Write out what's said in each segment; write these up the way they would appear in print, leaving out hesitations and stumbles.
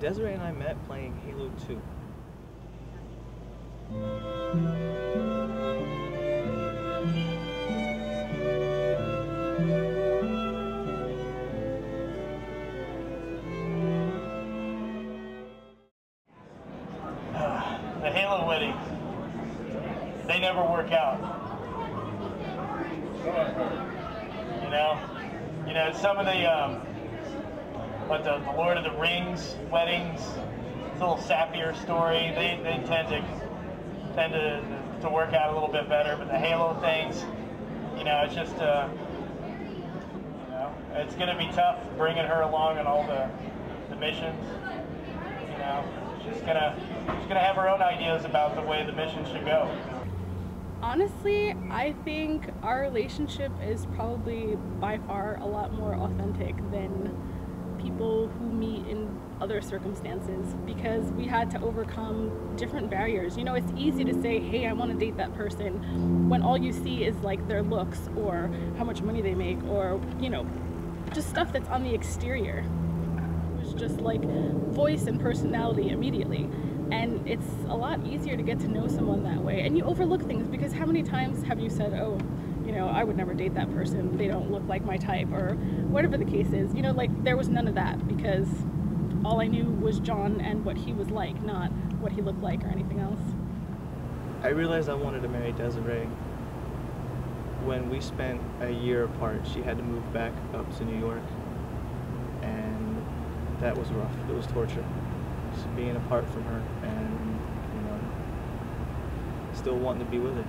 Desiree and I met playing Halo 2. The Halo weddings, they never work out. You know, some of the Lord of the Rings weddings, it's a little sappier story. They tend to work out a little bit better. But the Halo things, it's just it's going to be tough bringing her along on all the missions. She's gonna have her own ideas about the way the mission should go. Honestly, I think our relationship is probably by far a lot more authentic than people who meet in other circumstances, because we had to overcome different barriers. It's easy to say, hey, I want to date that person, when all you see is like their looks or how much money they make, or just stuff that's on the exterior. It was just like voice and personality immediately. And it's a lot easier to get to know someone that way. And you overlook things, because how many times have you said, oh, I would never date that person, they don't look like my type, or whatever the case is. Like, there was none of that, because all I knew was John and what he was like, not what he looked like or anything else. I realized I wanted to marry Desiree when we spent a year apart. She had to move back up to New York, and that was rough. It was torture, just being apart from her and still wanting to be with her.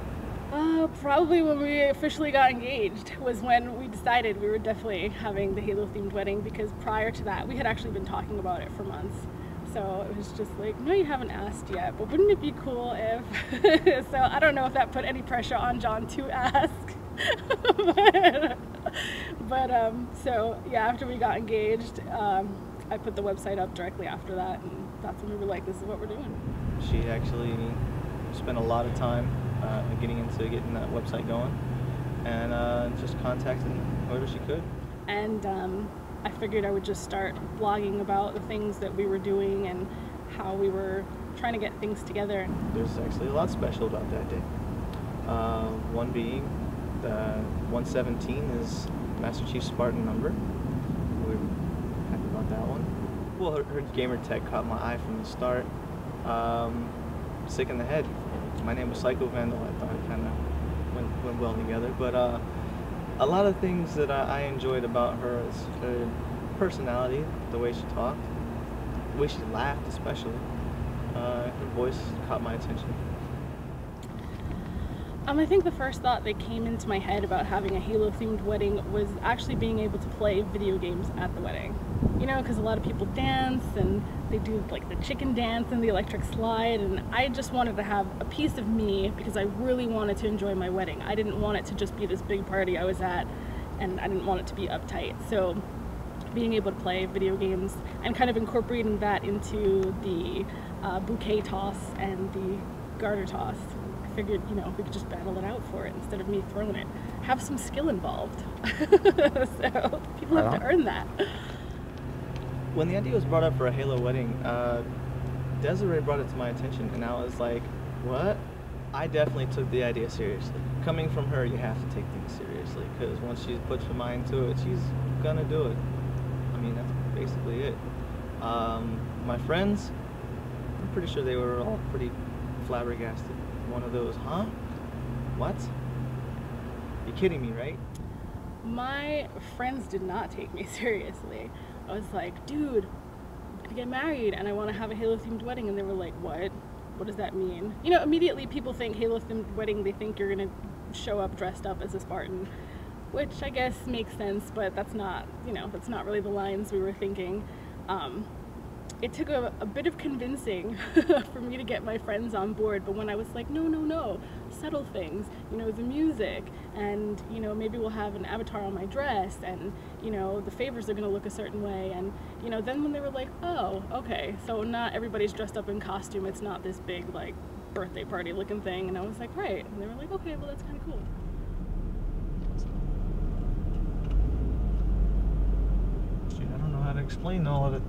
Probably when we officially got engaged was when we decided we were definitely having the Halo themed wedding, because prior to that we had actually been talking about it for months. So it was just like, no, you haven't asked yet, but wouldn't it be cool if... So I don't know if that put any pressure on John to ask. So yeah, after we got engaged, I put the website up directly after that, and that's when we were like, this is what we're doing. She actually spent a lot of time getting that website going, and just contacting whoever she could. And I figured I would just start blogging about the things that we were doing and how we were trying to get things together. There's actually a lot special about that day. One being the 117 is Master Chief's Spartan number. We were happy about that one. Well, her gamer tag caught my eye from the start. Sick in the Head. My name was Psycho Vandal. I thought it kind of went well together. But a lot of things that I enjoyed about her is her personality, the way she talked, the way she laughed especially. Her voice caught my attention. I think the first thought that came into my head about having a Halo-themed wedding was actually being able to play video games at the wedding. Because a lot of people dance, and they do like the chicken dance and the electric slide, and I just wanted to have a piece of me, because I really wanted to enjoy my wedding. I didn't want it to just be this big party I was at, and I didn't want it to be uptight. So being able to play video games and kind of incorporating that into the bouquet toss and the garter toss, I figured, we could just battle it out for it instead of me throwing it. Have some skill involved. So people have to earn that. When the idea was brought up for a Halo wedding, Desiree brought it to my attention, and I was like, what? I definitely took the idea seriously. Coming from her, you have to take things seriously, because once she puts her mind to it, she's gonna do it. That's basically it. My friends, I'm pretty sure they were all pretty flabbergasted. One of those, huh? What? You're kidding me, right? My friends did not take me seriously. I was like, dude, I'm gonna get married and I want to have a Halo-themed wedding. And they were like, what? What does that mean? Immediately people think Halo-themed wedding, they think you're gonna show up dressed up as a Spartan, which I guess makes sense, but that's not, that's not really the lines we were thinking. It took a bit of convincing for me to get my friends on board, but when I was like, no, subtle things, the music, and, maybe we'll have an avatar on my dress, and, the favors are going to look a certain way, and, then when they were like, oh, okay, so not everybody's dressed up in costume, it's not this big, like, birthday party looking thing, and I was like, right, and they were like, okay, well, that's kind of cool. Shoot, I don't know how to explain all of it.